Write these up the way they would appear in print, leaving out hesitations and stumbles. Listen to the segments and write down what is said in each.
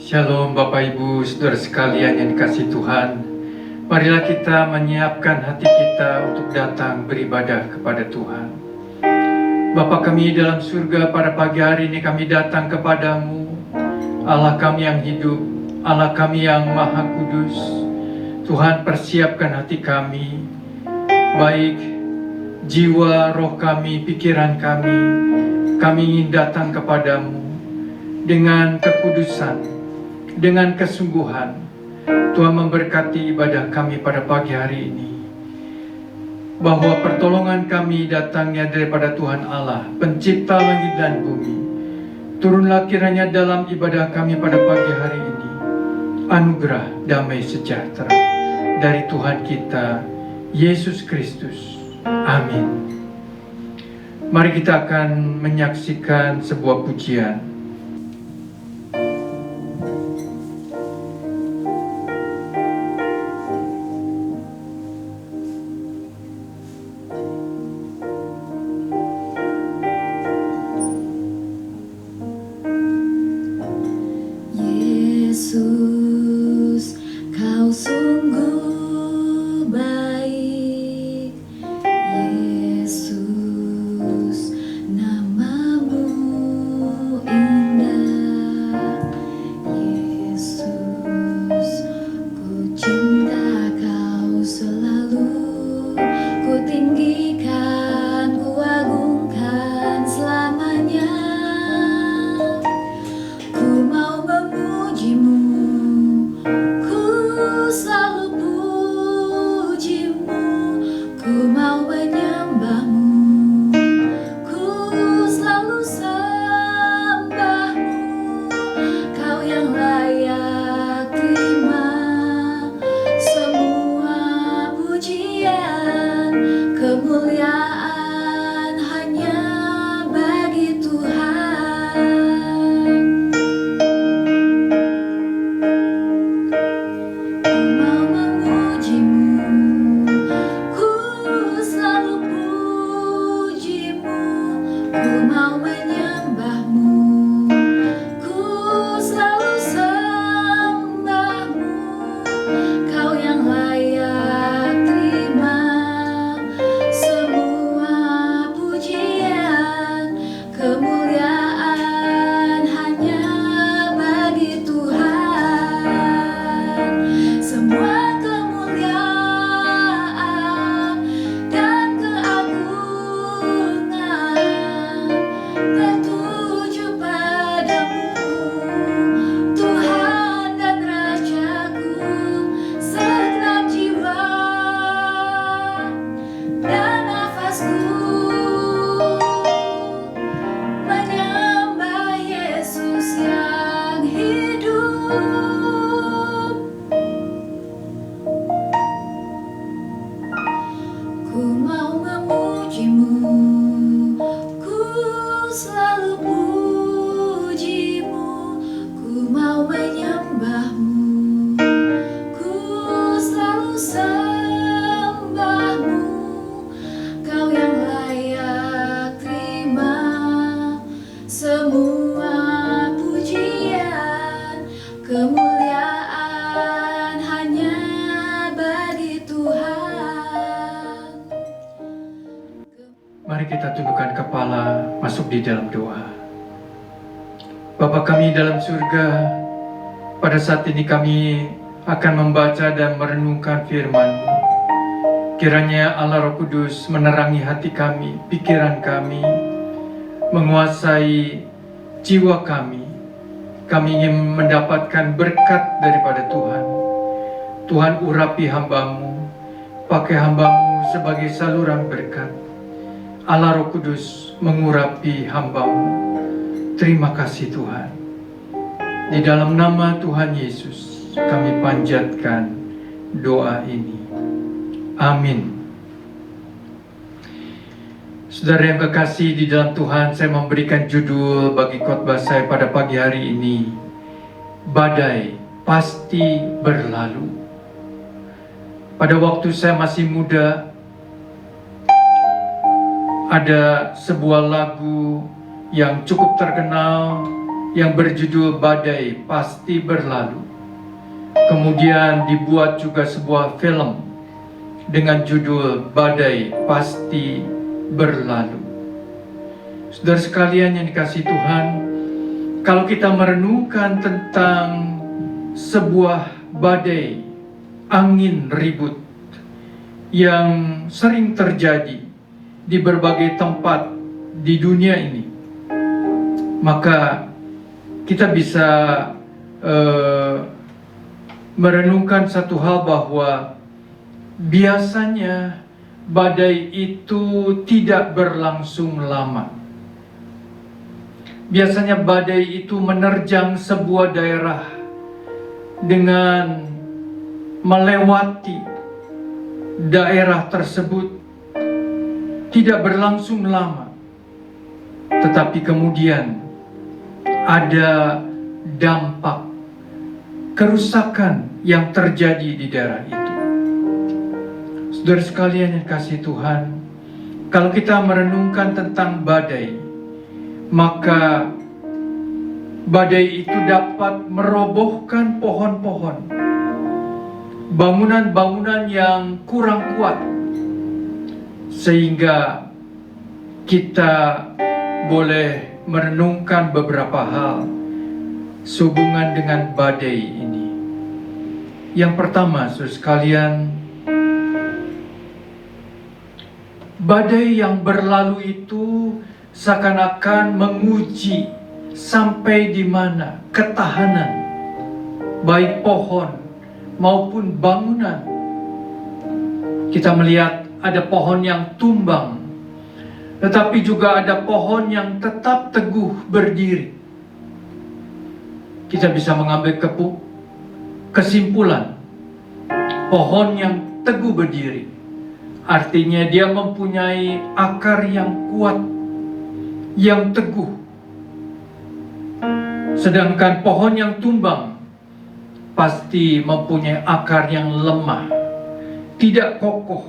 Shalom Bapak Ibu, Saudara sekalian yang dikasihi Tuhan. Marilah kita menyiapkan hati kita untuk datang beribadah kepada Tuhan. Bapa kami dalam surga, pada pagi hari ini kami datang kepadamu, Allah kami yang hidup, Allah kami yang maha kudus. Tuhan, persiapkan hati kami, baik jiwa, roh kami, pikiran kami ingin datang kepadamu dengan kekudusan, dengan kesungguhan. Tuhan memberkati ibadah kami pada pagi hari ini, bahwa pertolongan kami datangnya daripada Tuhan Allah, pencipta langit dan bumi. Turunlah kiranya dalam ibadah kami pada pagi hari ini anugerah damai sejahtera dari Tuhan kita Yesus Kristus. Amin. Mari kita akan menyaksikan sebuah pujian. Yesus, kau sungguh baik. Yesus, namamu indah. Yesus, ku cinta kau selalu. Ku tinggikan, ku agungkan selamanya. Ku mau memujimu, ku selalu pujimu. Ku mau menyembahmu, ku selalu sembahmu. Kau yang layak terima semua pujian, kemuliaan hanya bagi Tuhan. Ku mau memujimu, ku selalu pujimu. Ku mau menyembahmu, ku selalu sembahmu. Kau yang layak terima semua pujian, kemuliaan hanya bagi Tuhan. Semua kemuliaan dan keagungan tertuju padamu, Tuhan dan Rajaku. Segenap jiwa dan nafasku menyembah Yesus yang hidup. Ku mau memujimu, ku selalu pujimu. Ku mau menyembahmu, ku selalu sembahmu. Kau yang layak terima semua pujian, kemuliaan hanya bagi Tuhan. Mari kita tundukkan kepala, masuk di dalam doa. Bapa kami dalam surga, pada saat ini kami akan membaca dan merenungkan firman-Mu. Kiranya Allah Roh Kudus menerangi hati kami, pikiran kami, menguasai jiwa kami. Kami ingin mendapatkan berkat daripada Tuhan. Tuhan, urapi hamba-Mu, pakai hamba-Mu sebagai saluran berkat. Allah Roh Kudus mengurapi hamba-Mu. Terima kasih Tuhan. Di dalam nama Tuhan Yesus kami panjatkan doa ini. Amin. Saudara yang kekasih di dalam Tuhan, saya memberikan judul bagi khotbah saya pada pagi hari ini, Badai Pasti Berlalu. Pada waktu saya masih muda, ada sebuah lagu yang cukup terkenal yang berjudul Badai Pasti Berlalu. Kemudian dibuat juga sebuah film dengan judul Badai Pasti Berlalu. Saudara sekalian yang dikasihi Tuhan, kalau kita merenungkan tentang sebuah badai, angin ribut yang sering terjadi di berbagai tempat di dunia ini, maka kita bisa merenungkan satu hal bahwa biasanya badai itu tidak berlangsung lama. Biasanya badai itu menerjang sebuah daerah dengan melewati daerah tersebut, tidak berlangsung lama, tetapi kemudian ada dampak kerusakan yang terjadi di daerah itu. Saudara sekalian yang kasih Tuhan, kalau kita merenungkan tentang badai, maka badai itu dapat merobohkan pohon-pohon, bangunan-bangunan yang kurang kuat, sehingga kita boleh merenungkan beberapa hal sehubungan dengan badai ini. Yang pertama, saudara sekalian, badai yang berlalu itu seakan-akan menguji sampai di mana ketahanan baik pohon maupun bangunan. Kita melihat ada pohon yang tumbang, tetapi juga ada pohon yang tetap teguh berdiri. Kita bisa mengambil kesimpulan, pohon yang teguh berdiri artinya dia mempunyai akar yang kuat, yang teguh. Sedangkan pohon yang tumbang pasti mempunyai akar yang lemah, tidak kokoh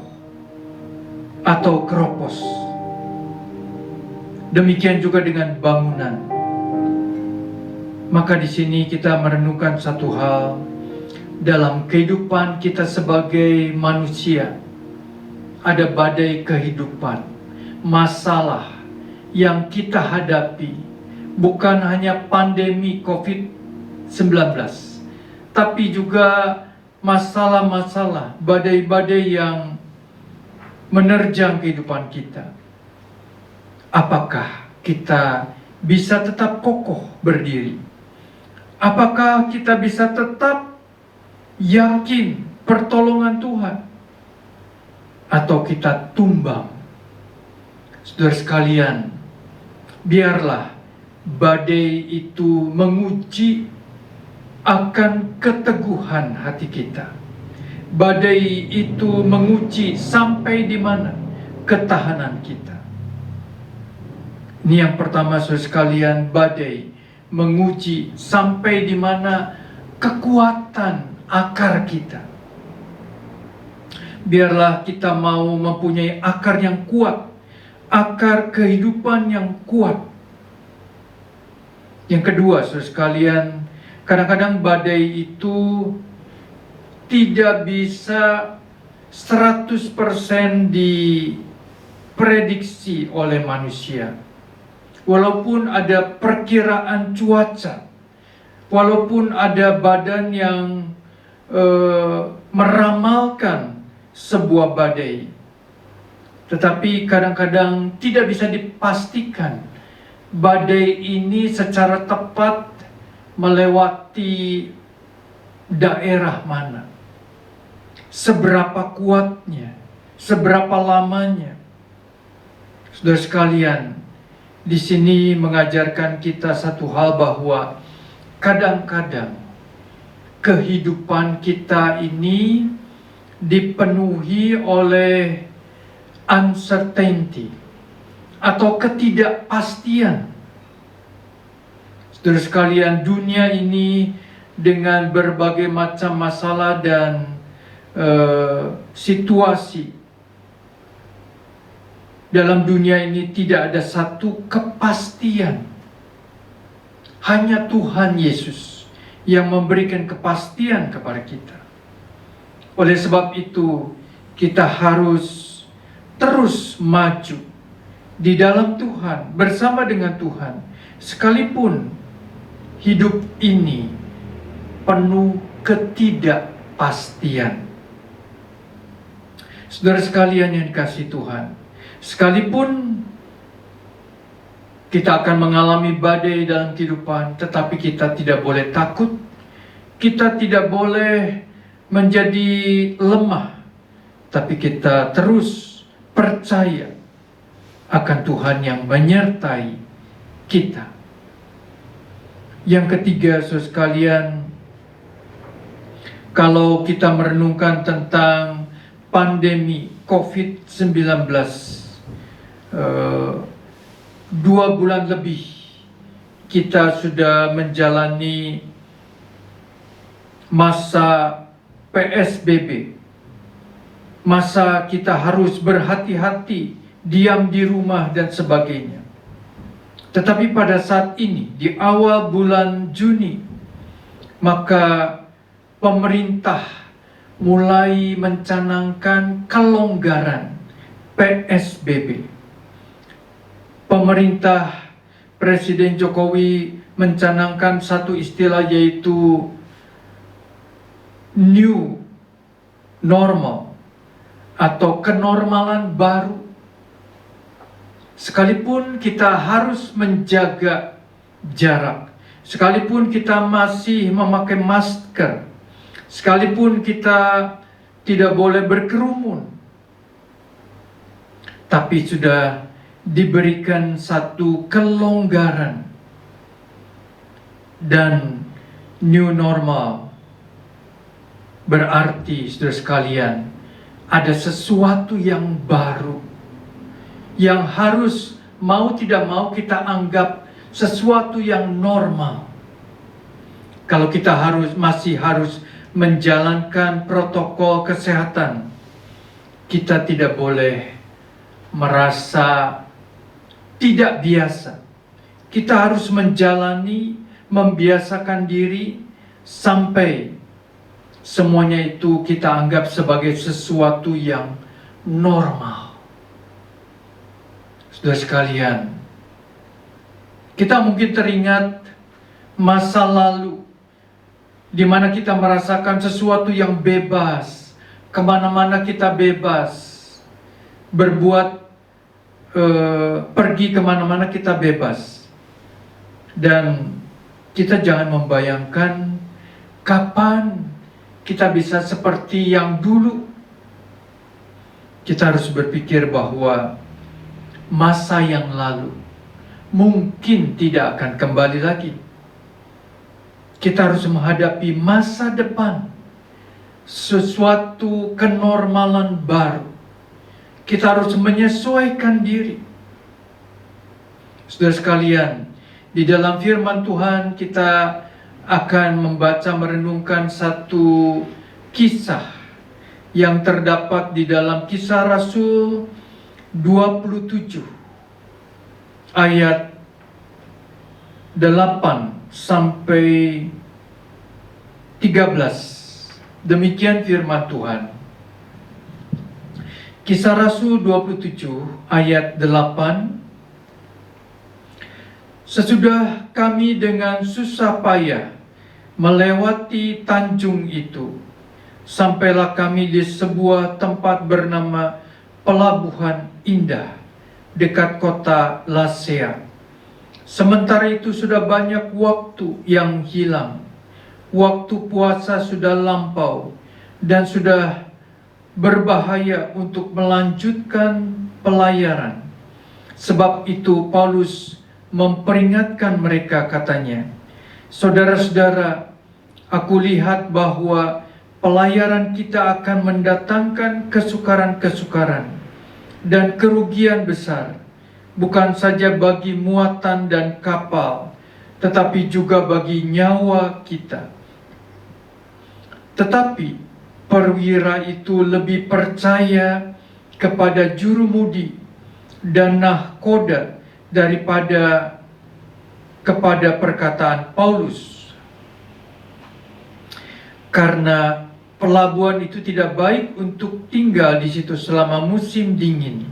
atau keropos. Demikian juga dengan bangunan. Maka di sini kita merenungkan satu hal dalam kehidupan kita sebagai manusia. Ada badai kehidupan, masalah yang kita hadapi, bukan hanya pandemi COVID-19, tapi juga masalah-masalah, badai-badai yang menerjang kehidupan kita. Apakah kita bisa tetap kokoh berdiri? Apakah kita bisa tetap yakin pertolongan Tuhan? Atau kita tumbang? Saudara sekalian, biarlah badai itu menguji akan keteguhan hati kita. Badai itu menguji sampai di mana ketahanan kita. Ini yang pertama, saudara sekalian, badai menguji sampai di mana kekuatan akar kita. Biarlah kita mau mempunyai akar yang kuat, akar kehidupan yang kuat. Yang kedua, saudara sekalian, kadang-kadang badai itu tidak bisa 100% diprediksi oleh manusia. Walaupun ada perkiraan cuaca, walaupun ada badan yang meramalkan sebuah badai, tetapi kadang-kadang tidak bisa dipastikan badai ini secara tepat melewati daerah mana, seberapa kuatnya, seberapa lamanya. Saudara sekalian, di sini mengajarkan kita satu hal, bahwa kadang-kadang kehidupan kita ini dipenuhi oleh uncertainty atau ketidakpastian. Saudara sekalian, dunia ini dengan berbagai macam masalah dan situasi dalam dunia ini, tidak ada satu kepastian. Hanya Tuhan Yesus yang memberikan kepastian kepada kita. Oleh sebab itu, kita harus terus maju di dalam Tuhan, bersama dengan Tuhan, sekalipun hidup ini penuh ketidakpastian. Saudara sekalian yang dikasihi Tuhan, sekalipun kita akan mengalami badai dalam kehidupan, tetapi kita tidak boleh takut, kita tidak boleh menjadi lemah, tapi kita terus percaya akan Tuhan yang menyertai kita. Yang ketiga, saudara sekalian, kalau kita merenungkan tentang pandemi COVID-19, 2 bulan lebih kita sudah menjalani masa PSBB, masa kita harus berhati-hati, diam di rumah dan sebagainya. Tetapi pada saat ini, di awal bulan Juni, maka pemerintah mulai mencanangkan kelonggaran PSBB. Pemerintah Presiden Jokowi mencanangkan satu istilah, yaitu new normal atau kenormalan baru. Sekalipun kita harus menjaga jarak, sekalipun kita masih memakai masker, sekalipun kita tidak boleh berkerumun, tapi sudah diberikan satu kelonggaran dan new normal. Berarti, saudara sekalian, ada sesuatu yang baru yang harus mau tidak mau kita anggap sesuatu yang normal. Kalau kita masih harus menjalankan protokol kesehatan, kita tidak boleh merasa tidak biasa. Kita harus menjalani, membiasakan diri sampai semuanya itu kita anggap sebagai sesuatu yang normal. Saudara sekalian, kita mungkin teringat masa lalu di mana kita merasakan sesuatu yang bebas, kemana-mana kita bebas, berbuat pergi kemana-mana kita bebas. Dan kita jangan membayangkan kapan kita bisa seperti yang dulu. Kita harus berpikir bahwa masa yang lalu mungkin tidak akan kembali lagi. Kita harus menghadapi masa depan, sesuatu kenormalan baru. Kita harus menyesuaikan diri. Saudara sekalian, di dalam firman Tuhan kita akan membaca, merenungkan satu kisah yang terdapat di dalam Kisah Rasul 27 ayat 8 sampai 13. Demikian firman Tuhan. Kisah Rasul 27 ayat 8. Sesudah kami dengan susah payah melewati tanjung itu, sampailah kami di sebuah tempat bernama Pelabuhan Indah, dekat kota Lasea. Sementara itu sudah banyak waktu yang hilang. Waktu puasa sudah lampau dan sudah berbahaya untuk melanjutkan pelayaran. Sebab itu Paulus memperingatkan mereka, katanya, "Saudara-saudara, aku lihat bahwa pelayaran kita akan mendatangkan kesukaran-kesukaran dan kerugian besar, bukan saja bagi muatan dan kapal, tetapi juga bagi nyawa kita. Tetapi perwira itu lebih percaya kepada jurumudi dan nahkoda daripada kepada perkataan Paulus. Karena pelabuhan itu tidak baik untuk tinggal di situ selama musim dingin,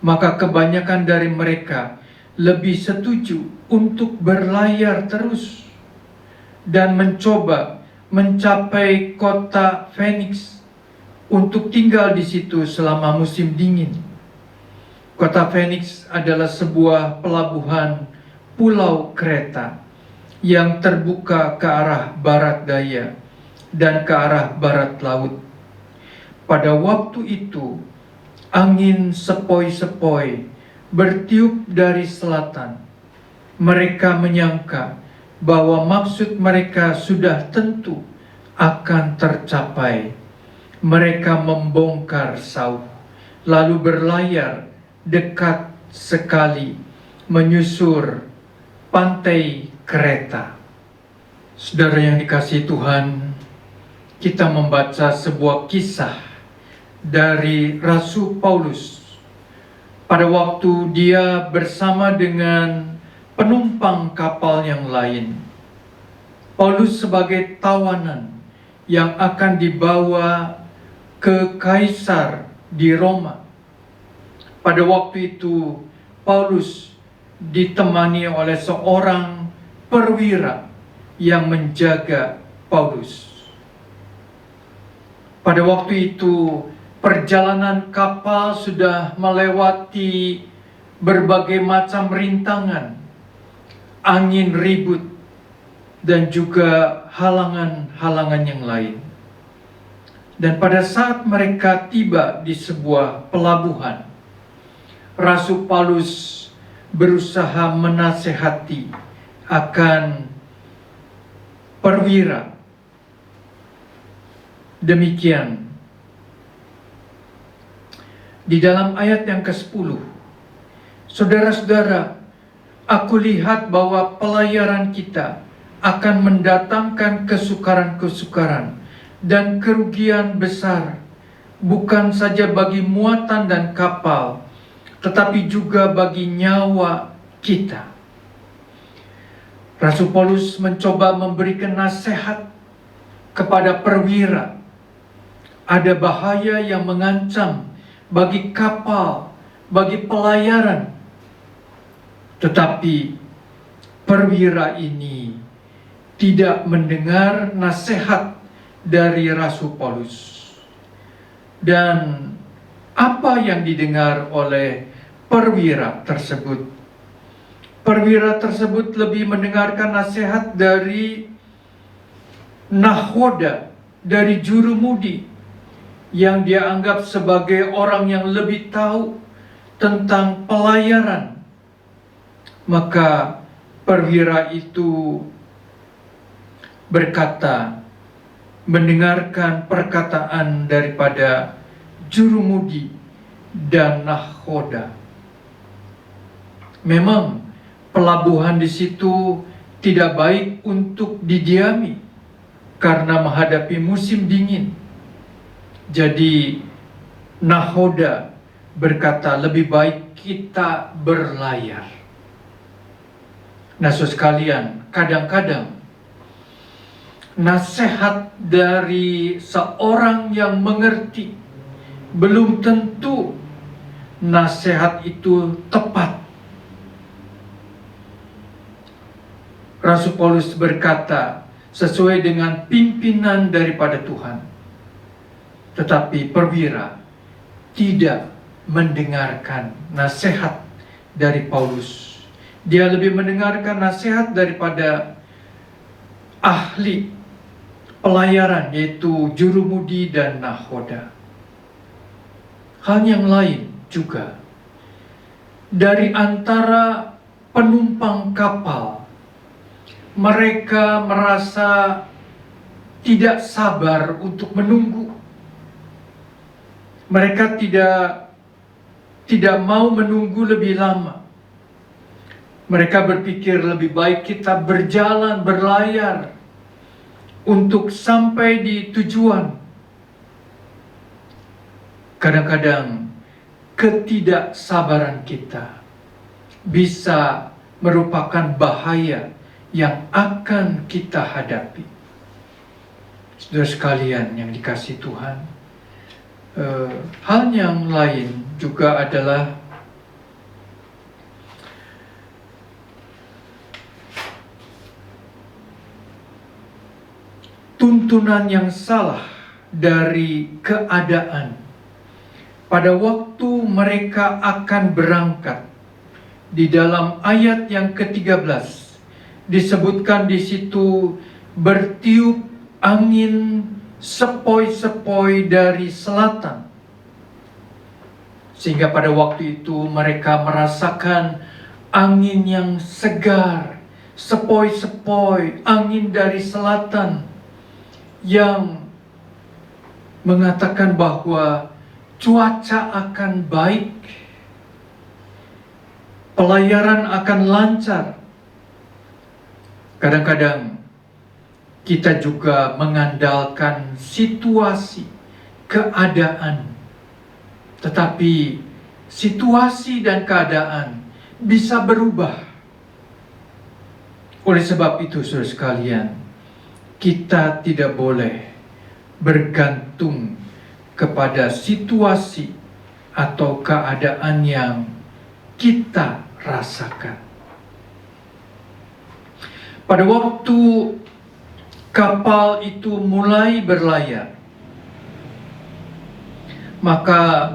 maka kebanyakan dari mereka lebih setuju untuk berlayar terus dan mencoba mencapai kota Phoenix untuk tinggal di situ selama musim dingin. Kota Phoenix adalah sebuah pelabuhan pulau Kreta yang terbuka ke arah barat daya dan ke arah barat laut. Pada waktu itu, angin sepoi-sepoi bertiup dari selatan. Mereka menyangka bahwa maksud mereka sudah tentu akan tercapai. Mereka membongkar sauh, lalu berlayar dekat sekali menyusur pantai Kreta. Saudara yang dikasihi Tuhan, kita membaca sebuah kisah dari Rasul Paulus pada waktu dia bersama dengan penumpang kapal yang lain. Paulus sebagai tawanan yang akan dibawa ke Kaisar di Roma. Pada waktu itu, Paulus ditemani oleh seorang perwira yang menjaga Paulus. Pada waktu itu, perjalanan kapal sudah melewati berbagai macam rintangan, angin ribut, dan juga halangan-halangan yang lain. Dan pada saat mereka tiba di sebuah pelabuhan, Rasul Paulus berusaha menasehati akan perwira. Demikian, di dalam ayat yang ke-10, saudara-saudara, aku lihat bahwa pelayaran kita akan mendatangkan kesukaran-kesukaran dan kerugian besar, bukan saja bagi muatan dan kapal, tetapi juga bagi nyawa kita. Rasul Paulus mencoba memberikan nasihat kepada perwira. Ada bahaya yang mengancam bagi kapal, bagi pelayaran. Tetapi perwira ini tidak mendengar nasihat dari Rasul Paulus. Dan apa yang didengar oleh perwira tersebut? Perwira tersebut lebih mendengarkan nasihat dari nahoda, dari jurumudi, yang dia anggap sebagai orang yang lebih tahu tentang pelayaran. Maka perwira itu berkata, mendengarkan perkataan daripada jurumudi dan nahoda. Memang pelabuhan di situ tidak baik untuk didiami karena menghadapi musim dingin. Jadi nahoda berkata lebih baik kita berlayar. Nah, saudara sekalian, kadang-kadang nasihat dari seorang yang mengerti belum tentu nasihat itu tepat. Rasul Paulus berkata sesuai dengan pimpinan daripada Tuhan. Tetapi perwira tidak mendengarkan nasihat dari Paulus. Dia lebih mendengarkan nasihat daripada ahli pelayaran, yaitu jurumudi dan nahoda. Hal yang lain juga, dari antara penumpang kapal, mereka merasa tidak sabar untuk menunggu. Mereka tidak mau menunggu lebih lama. Mereka berpikir lebih baik kita berjalan, berlayar untuk sampai di tujuan. Kadang-kadang ketidaksabaran kita bisa merupakan bahaya yang akan kita hadapi. Saudara sekalian yang dikasihi Tuhan, hal yang lain juga adalah tuntunan yang salah dari keadaan pada waktu mereka akan berangkat. Di dalam ayat yang ke-13 disebutkan di situ, bertiup angin sepoi-sepoi dari selatan. Sehingga pada waktu itu mereka merasakan angin yang segar, sepoi-sepoi, angin dari selatan yang mengatakan bahwa cuaca akan baik, pelayaran akan lancar. Kadang-kadang kita juga mengandalkan situasi, keadaan. Tetapi situasi dan keadaan bisa berubah. Oleh sebab itu, saudara sekalian, kita tidak boleh bergantung kepada situasi atau keadaan yang kita rasakan. Pada waktu kapal itu mulai berlayar, maka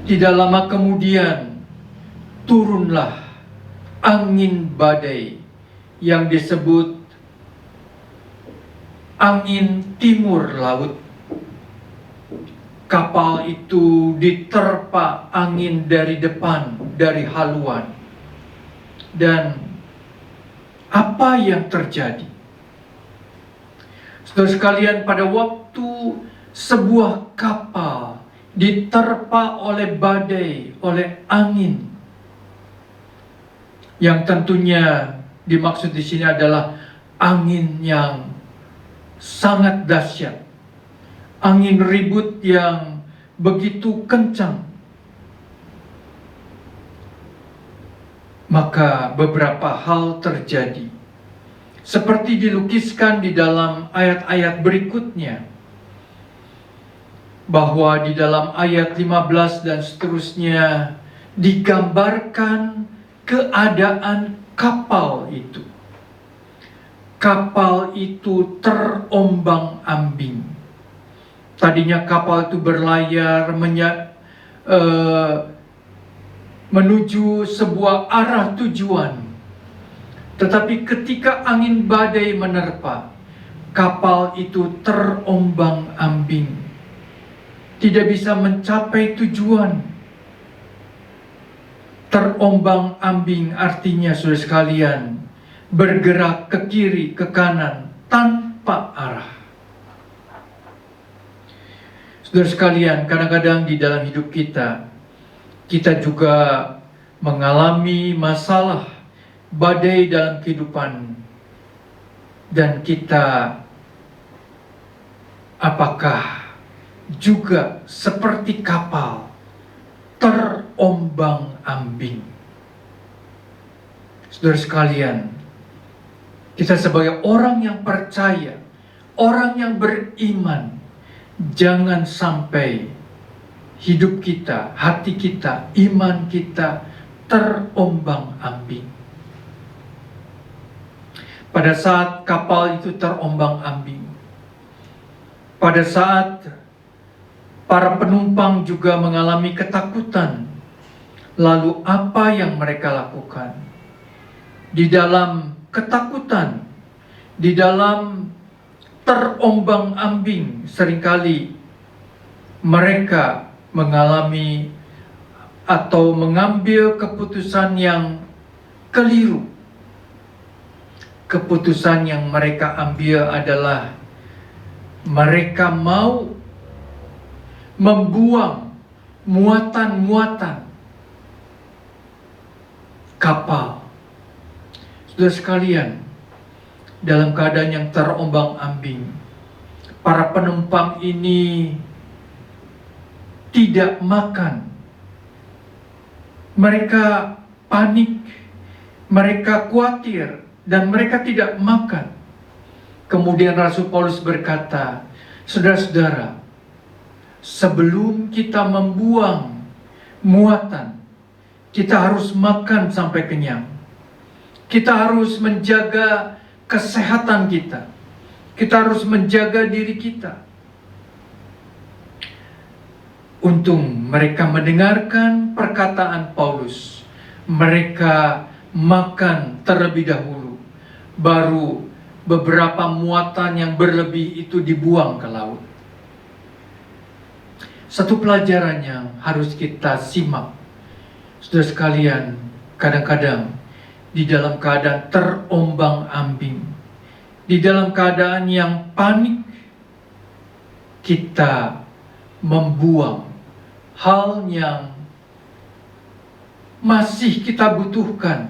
tidak lama kemudian turunlah angin badai yang disebut angin timur laut. Kapal itu diterpa angin dari depan, dari haluan. Dan apa yang terjadi? Saudara sekalian, pada waktu sebuah kapal diterpa oleh badai, oleh angin, yang tentunya dimaksud di sini adalah angin yang sangat dahsyat, angin ribut yang begitu kencang, maka beberapa hal terjadi seperti dilukiskan di dalam ayat-ayat berikutnya, bahwa di dalam ayat 15 dan seterusnya digambarkan keadaan kapal itu. Kapal itu terombang-ambing. Tadinya kapal itu berlayar menuju sebuah arah tujuan. Tetapi ketika angin badai menerpa, kapal itu terombang-ambing. Tidak bisa mencapai tujuan. Terombang-ambing artinya, saudara sekalian, bergerak ke kiri, ke kanan, tanpa arah. Saudara sekalian, kadang-kadang di dalam hidup kita juga mengalami masalah, badai dalam kehidupan. Dan kita apakah juga seperti kapal terombang-ambing? Saudara sekalian, kita sebagai orang yang percaya, orang yang beriman, jangan sampai hidup kita, hati kita, iman kita terombang-ambing. Pada saat kapal itu terombang-ambing, pada saat para penumpang juga mengalami ketakutan, lalu apa yang mereka lakukan? Di dalam ketakutan, di dalam terombang-ambing, seringkali mereka mengalami atau mengambil keputusan yang keliru. Keputusan yang mereka ambil adalah mereka mau membuang muatan-muatan kapal. Saudara sekalian, dalam keadaan yang terombang-ambing, para penumpang ini tidak makan. Mereka panik, Mereka khawatir dan mereka tidak makan. Kemudian Rasul Paulus berkata, saudara-saudara, sebelum kita membuang muatan, kita harus makan sampai kenyang. Kita harus menjaga kesehatan kita. Kita harus menjaga diri kita. Untung mereka mendengarkan perkataan Paulus. Mereka makan terlebih dahulu, baru beberapa muatan yang berlebih itu dibuang ke laut. Satu pelajaran yang harus kita simak, saudara sekalian, kadang-kadang di dalam keadaan terombang-ambing, di dalam keadaan yang panik, kita membuang hal yang masih kita butuhkan.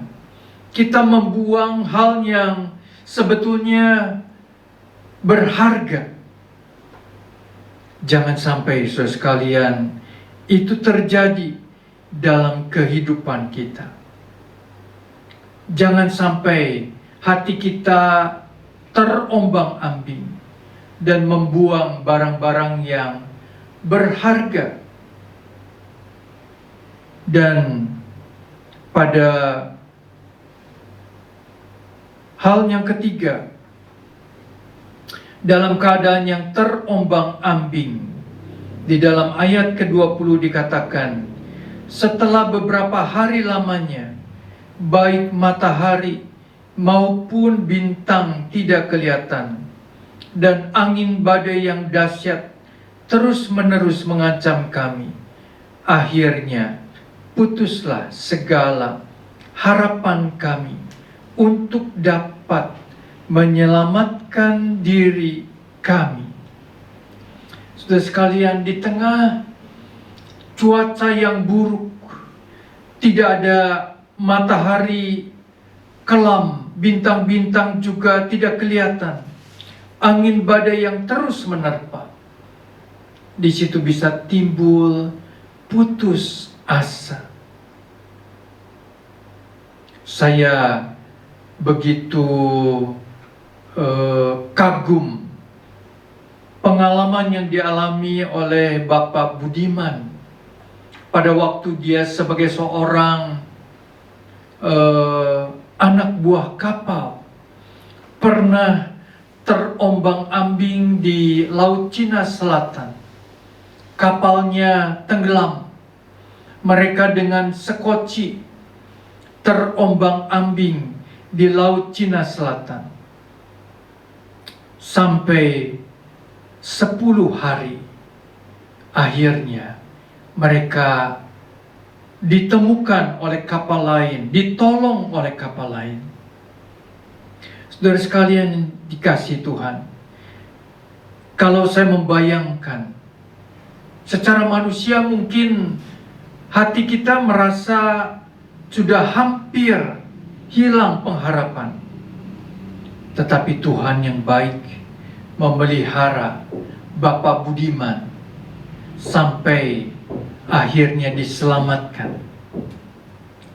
Kita membuang hal yang sebetulnya berharga. Jangan sampai, saudara sekalian, itu terjadi dalam kehidupan kita. Jangan sampai hati kita terombang-ambing dan membuang barang-barang yang berharga. Dan pada hal yang ketiga, dalam keadaan yang terombang-ambing, di dalam ayat ke-20 dikatakan, setelah beberapa hari lamanya, baik matahari maupun bintang tidak kelihatan, dan angin badai yang dahsyat terus-menerus mengancam kami. Akhirnya putuslah segala harapan kami untuk dapat menyelamatkan diri kami. Saudara sekalian, di tengah cuaca yang buruk, tidak ada matahari kelam, bintang-bintang juga tidak kelihatan, angin badai yang terus menerpa, di situ bisa timbul putus asa. Saya begitu kagum pengalaman yang dialami oleh Bapak Budiman pada waktu dia sebagai seorang anak buah kapal pernah terombang-ambing di Laut Cina Selatan. Kapalnya tenggelam. Mereka dengan sekoci terombang-ambing di Laut Cina Selatan sampai 10 hari. Akhirnya mereka ditemukan oleh kapal lain, ditolong oleh kapal lain. Saudara sekalian dikasihi Tuhan, kalau saya membayangkan secara manusia, mungkin hati kita merasa sudah hampir hilang pengharapan. Tetapi Tuhan yang baik memelihara Bapak Budiman sampai akhirnya diselamatkan.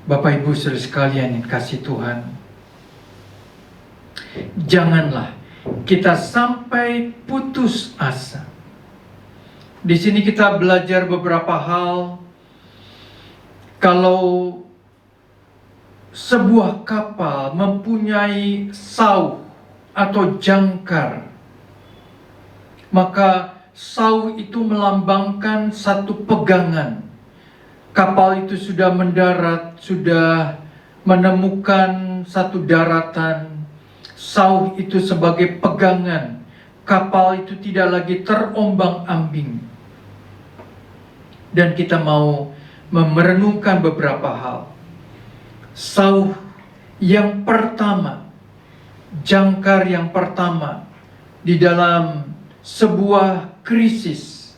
Bapak Ibu saudara sekalian yang kasih Tuhan, janganlah kita sampai putus asa. Di sini kita belajar beberapa hal. Kalau sebuah kapal mempunyai sauh atau jangkar, maka sauh itu melambangkan satu pegangan. Kapal itu sudah mendarat, sudah menemukan satu daratan. Sauh itu sebagai pegangan. Kapal itu tidak lagi terombang-ambing. Dan kita mau merenungkan beberapa hal. Sauh yang pertama, jangkar yang pertama di dalam sebuah krisis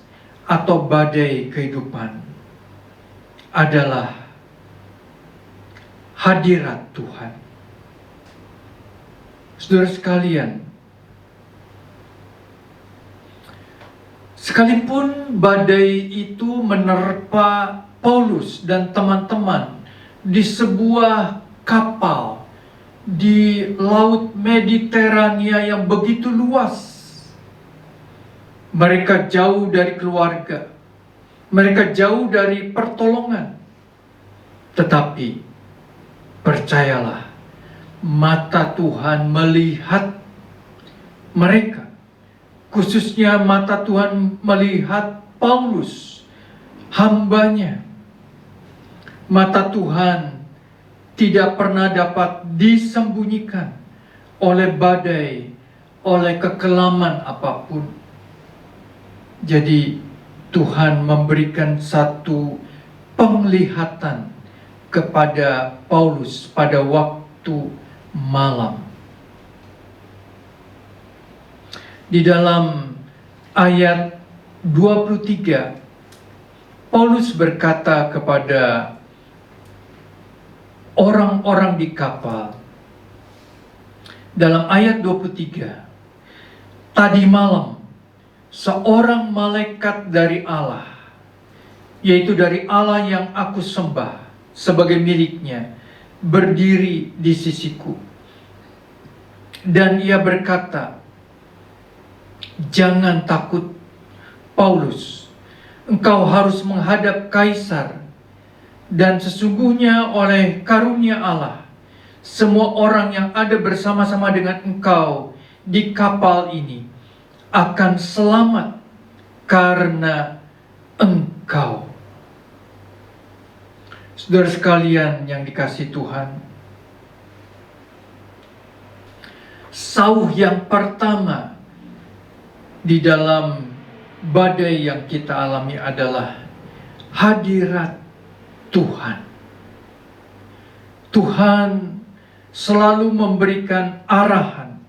atau badai kehidupan adalah hadirat Tuhan. Saudara sekalian, sekalipun badai itu menerpa Paulus dan teman-teman di sebuah kapal di Laut Mediterania yang begitu luas. Mereka jauh dari keluarga, mereka jauh dari pertolongan. Tetapi percayalah, mata Tuhan melihat mereka, khususnya mata Tuhan melihat Paulus, hambanya. Mata Tuhan tidak pernah dapat disembunyikan oleh badai, oleh kekelaman apapun. Jadi Tuhan memberikan satu penglihatan kepada Paulus pada waktu malam. Di dalam ayat 23, Paulus berkata kepada orang-orang di kapal, dalam ayat 23, tadi malam seorang malaikat dari Allah, yaitu dari Allah yang aku sembah sebagai miliknya, berdiri di sisiku. Dan ia berkata, jangan takut, Paulus, engkau harus menghadap Kaisar, dan sesungguhnya oleh karunia Allah, semua orang yang ada bersama-sama dengan engkau di kapal ini akan selamat karena engkau. Saudara sekalian yang dikasihi Tuhan, sauh yang pertama di dalam badai yang kita alami adalah hadirat Tuhan. Tuhan selalu memberikan arahan.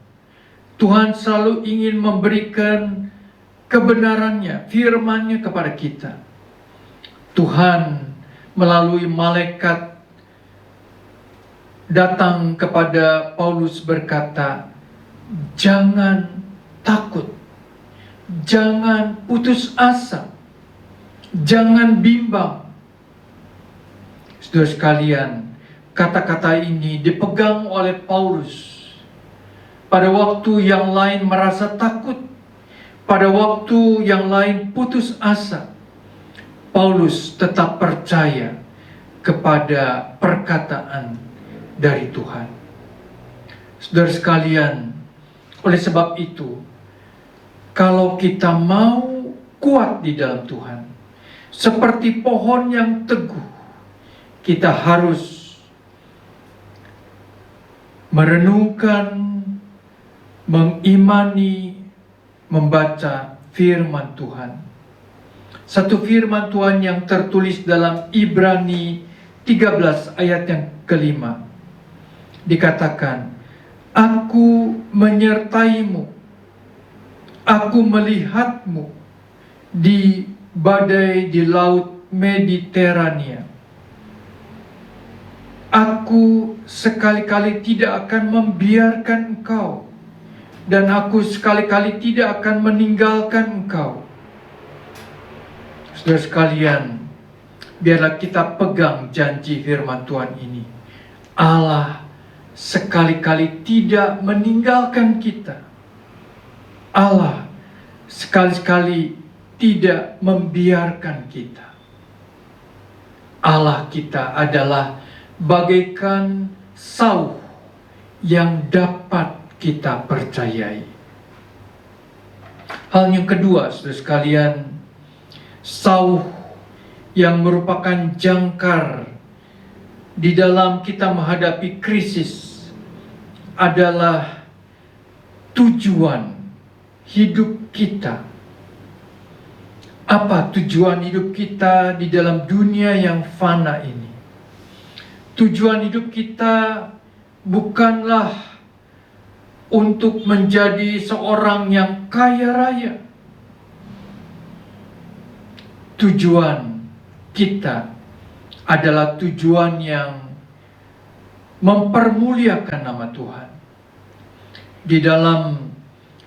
Tuhan selalu ingin memberikan kebenarannya, firman-Nya kepada kita. Tuhan melalui malaikat datang kepada Paulus berkata, jangan takut, jangan putus asa, jangan bimbang. Saudara sekalian, kata-kata ini dipegang oleh Paulus. Pada waktu yang lain merasa takut, pada waktu yang lain putus asa, Paulus tetap percaya kepada perkataan dari Tuhan. Saudara sekalian, oleh sebab itu, kalau kita mau kuat di dalam Tuhan, seperti pohon yang teguh, kita harus merenungkan, mengimani, membaca firman Tuhan. Satu firman Tuhan yang tertulis dalam Ibrani 13 ayat yang kelima. Dikatakan, aku menyertaimu, aku melihatmu di badai di Laut Mediterania. Aku sekali-kali tidak akan membiarkan engkau, dan aku sekali-kali tidak akan meninggalkan engkau. Saudara sekalian, biarlah kita pegang janji firman Tuhan ini. Allah sekali-kali tidak meninggalkan kita. Allah sekali-kali tidak membiarkan kita. Allah kita adalah bagaikan sauh yang dapat kita percayai. Hal yang kedua, saudara sekalian, sauh yang merupakan jangkar di dalam kita menghadapi krisis adalah tujuan hidup kita. Apa tujuan hidup kita di dalam dunia yang fana ini? Tujuan hidup kita bukanlah untuk menjadi seorang yang kaya raya. Tujuan kita adalah tujuan yang mempermuliakan nama Tuhan. Di dalam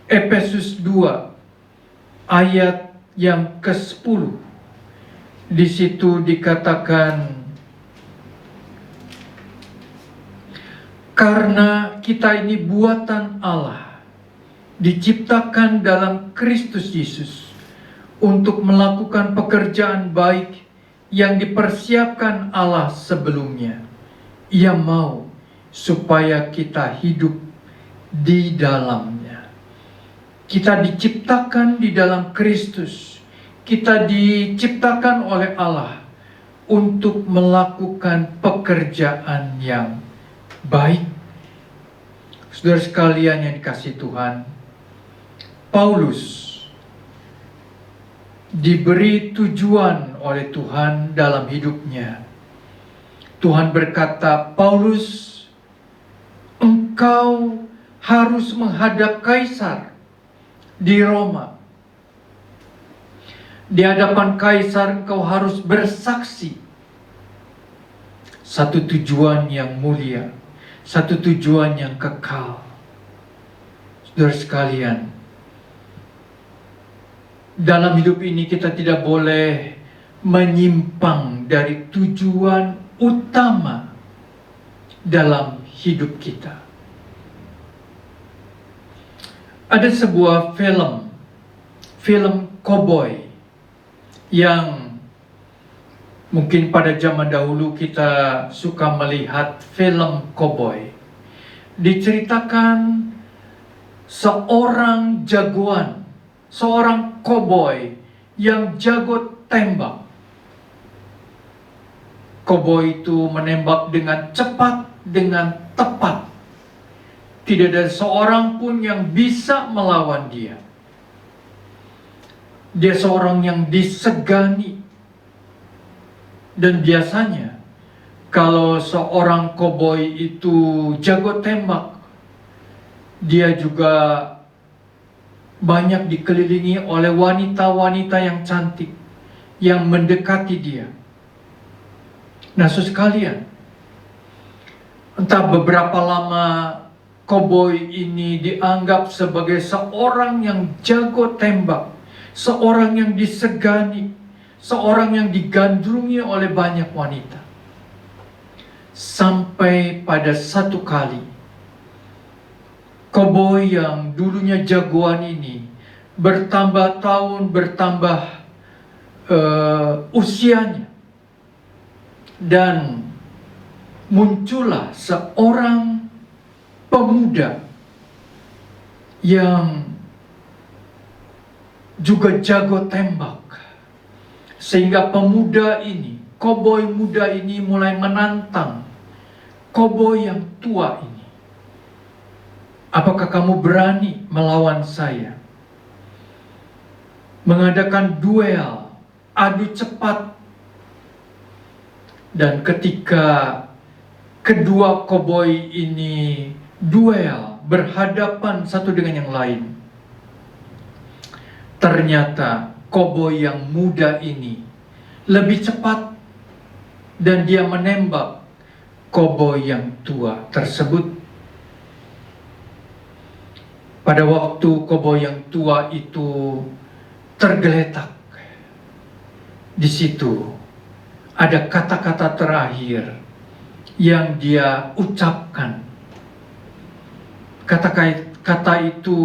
Efesus 2 ayat yang ke-10, di situ dikatakan, Karena kita ini buatan Allah, diciptakan dalam Kristus Yesus untuk melakukan pekerjaan baik yang dipersiapkan Allah sebelumnya. Ia mau supaya kita hidup di dalamnya. Kita diciptakan di dalam Kristus. Kita diciptakan oleh Allah untuk melakukan pekerjaan yang baik. Saudara sekalian yang dikasihi Tuhan, Paulus diberi tujuan oleh Tuhan dalam hidupnya. Tuhan berkata, Paulus, engkau harus menghadap Kaisar di Roma. Di hadapan Kaisar engkau harus bersaksi. Satu tujuan yang mulia, satu tujuan yang kekal. Saudara sekalian, dalam hidup ini kita tidak boleh menyimpang dari tujuan utama dalam hidup kita. Ada sebuah film koboi yang mungkin pada zaman dahulu kita suka melihat film koboi. Diceritakan seorang jagoan, seorang koboi yang jago tembak. Koboi itu menembak dengan cepat, dengan tepat. Tidak ada seorang pun yang bisa melawan dia. Dia seorang yang disegani. Dan biasanya kalau seorang koboi itu jago tembak, dia juga banyak dikelilingi oleh wanita-wanita yang cantik yang mendekati dia. Nah, saudara sekalian, entah beberapa lama koboi ini dianggap sebagai seorang yang jago tembak, seorang yang disegani, seorang yang digandrungi oleh banyak wanita. Sampai pada satu kali, koboi yang dulunya jagoan ini bertambah tahun, bertambah usianya. Dan muncullah seorang pemuda yang juga jago tembak. Sehingga pemuda ini, koboi muda ini mulai menantang koboi yang tua ini. Apakah kamu berani melawan saya? Mengadakan duel, adu cepat. Dan ketika kedua koboi ini duel, berhadapan satu dengan yang lain, ternyata koboi yang muda ini lebih cepat dan dia menembak koboi yang tua tersebut. Pada waktu koboi yang tua itu tergeletak, di situ ada kata-kata terakhir yang dia ucapkan. Kata itu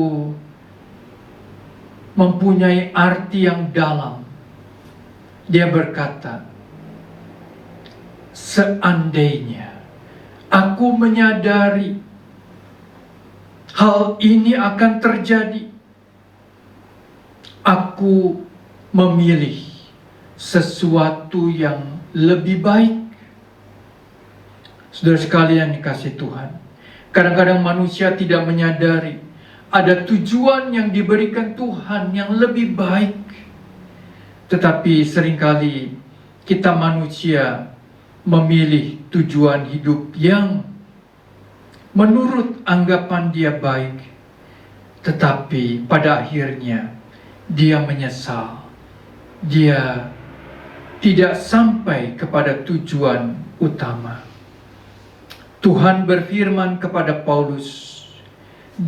mempunyai arti yang dalam. Dia berkata, seandainya aku menyadari hal ini akan terjadi, aku memilih sesuatu yang lebih baik. Saudara sekalian dikasihi Tuhan, kadang-kadang manusia tidak menyadari ada tujuan yang diberikan Tuhan yang lebih baik. Tetapi seringkali kita manusia memilih tujuan hidup yang menurut anggapan dia baik, tetapi pada akhirnya dia menyesal. Dia tidak sampai kepada tujuan utama. Tuhan berfirman kepada Paulus,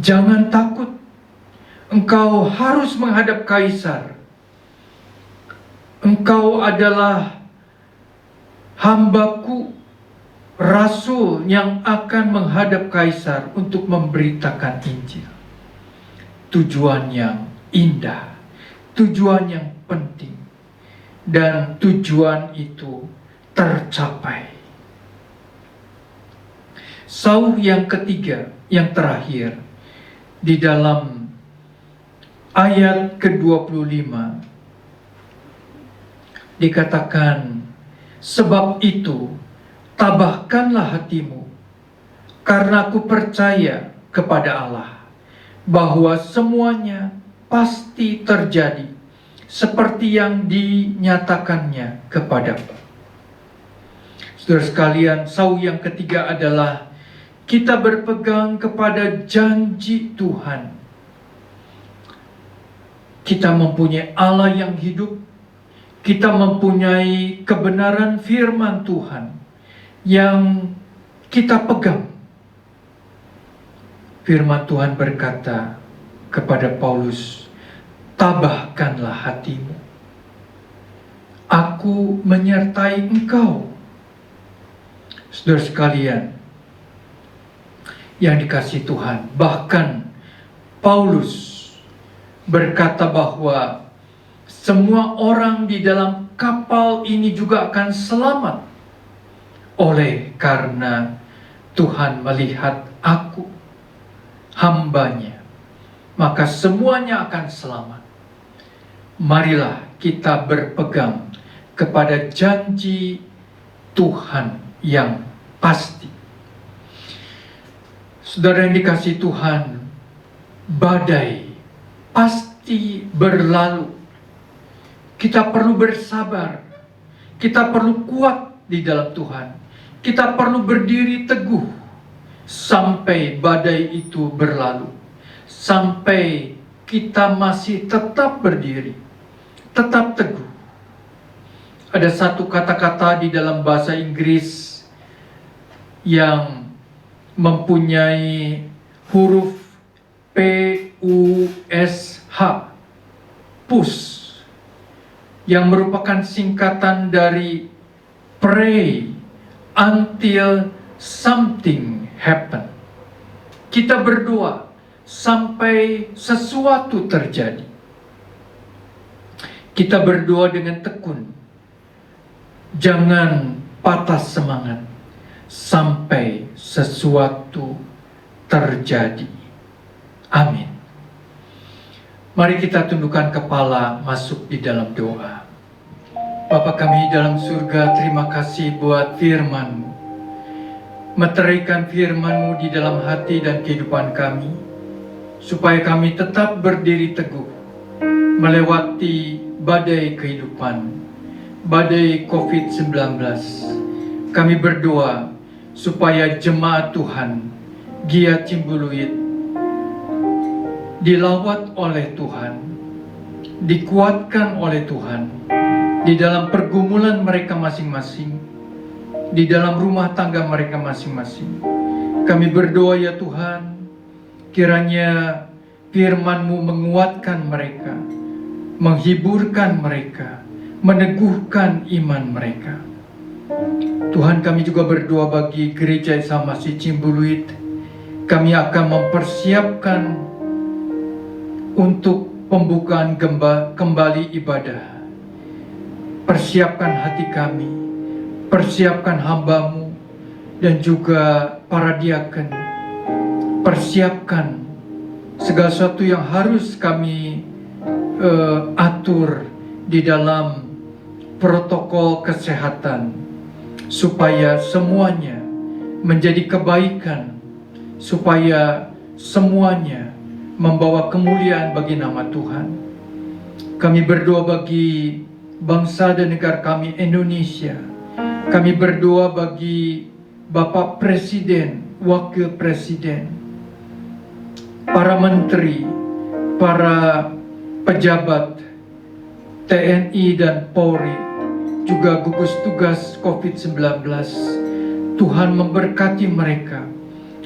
jangan takut, engkau harus menghadap Kaisar. Engkau adalah hambaku rasul yang akan menghadap kaisar untuk memberitakan Injil. Tujuan yang indah, tujuan yang penting, dan tujuan itu tercapai. Sauh yang ketiga, yang terakhir, di dalam ayat ke-25 dikatakan, sebab itu tabahkanlah hatimu, karena aku percaya kepada Allah bahwa semuanya pasti terjadi seperti yang dinyatakannya kepadaku. Saudara sekalian, sauh yang ketiga adalah kita berpegang kepada janji Tuhan. Kita mempunyai Allah yang hidup, kita mempunyai kebenaran firman Tuhan yang kita pegang. Firman Tuhan berkata kepada Paulus, tabahkanlah hatimu. Aku menyertai engkau. Saudara sekalian yang dikasihi Tuhan, bahkan Paulus berkata bahwa semua orang di dalam kapal ini juga akan selamat oleh karena Tuhan melihat aku, hambanya, maka semuanya akan selamat. Marilah kita berpegang kepada janji Tuhan yang pasti. Saudara yang dikasihi Tuhan, badai pasti berlalu. Kita perlu bersabar, kita perlu kuat di dalam Tuhan, kita perlu berdiri teguh sampai badai itu berlalu, sampai kita masih tetap berdiri, tetap teguh. Ada satu kata-kata di dalam bahasa Inggris yang mempunyai huruf P-U-S-H, push, yang merupakan singkatan dari pray until something happen. Kita berdoa sampai sesuatu terjadi. Kita berdoa dengan tekun. Jangan patah semangat sampai sesuatu terjadi. Amin. Mari kita tundukkan kepala, masuk di dalam doa. Bapa kami dalam surga, terima kasih buat firman-Mu. Meteraikan firman-Mu di dalam hati dan kehidupan kami, supaya kami tetap berdiri teguh, melewati badai kehidupan, badai COVID-19. Kami berdoa supaya jemaat Tuhan, Gia Cimbuluit, dilawat oleh Tuhan, dikuatkan oleh Tuhan, di dalam pergumulan mereka masing-masing, di dalam rumah tangga mereka masing-masing. Kami berdoa ya Tuhan, kiranya firman-Mu menguatkan mereka, menghiburkan mereka, meneguhkan iman mereka. Tuhan, kami juga berdoa bagi Gereja Isa Masih Cimbuluit. Kami akan mempersiapkan untuk pembukaan kembali ibadah. Persiapkan hati kami, persiapkan hamba-Mu dan juga para diaken. Persiapkan segala sesuatu yang harus kami atur di dalam protokol kesehatan, supaya semuanya menjadi kebaikan, supaya semuanya membawa kemuliaan bagi nama Tuhan. Kami berdoa bagi bangsa dan negara kami Indonesia. Kami berdoa bagi Bapak Presiden, Wakil Presiden, para menteri, para pejabat TNI dan Polri, juga gugus tugas COVID-19. Tuhan memberkati mereka,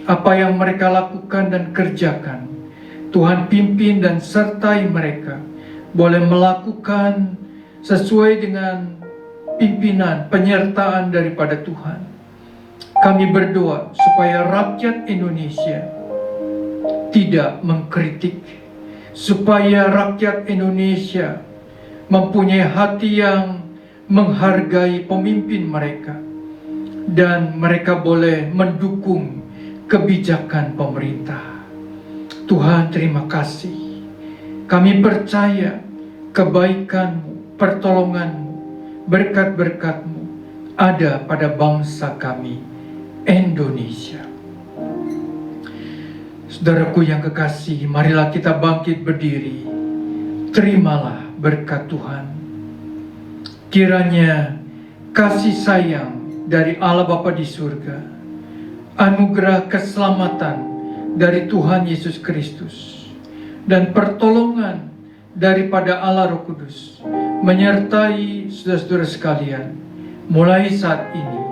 apa yang mereka lakukan dan kerjakan. Tuhan pimpin dan sertai mereka, boleh melakukan sesuai dengan pimpinan, penyertaan daripada Tuhan. Kami berdoa supaya rakyat Indonesia tidak mengkritik, supaya rakyat Indonesia mempunyai hati yang menghargai pemimpin mereka, dan mereka boleh mendukung kebijakan pemerintah. Tuhan, terima kasih. Kami percaya kebaikan-Mu, pertolongan-Mu, berkat-berkat-Mu ada pada bangsa kami, Indonesia. Saudaraku yang kekasih, marilah kita bangkit berdiri. Terimalah berkat Tuhan. Kiranya kasih sayang dari Allah Bapa di surga, anugerah keselamatan dari Tuhan Yesus Kristus, dan pertolongan daripada Allah Roh Kudus menyertai saudara-saudara sekalian mulai saat ini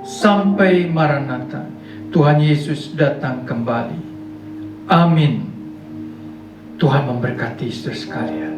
sampai Maranatha, Tuhan Yesus datang kembali. Amin. Tuhan memberkati saudara sekalian.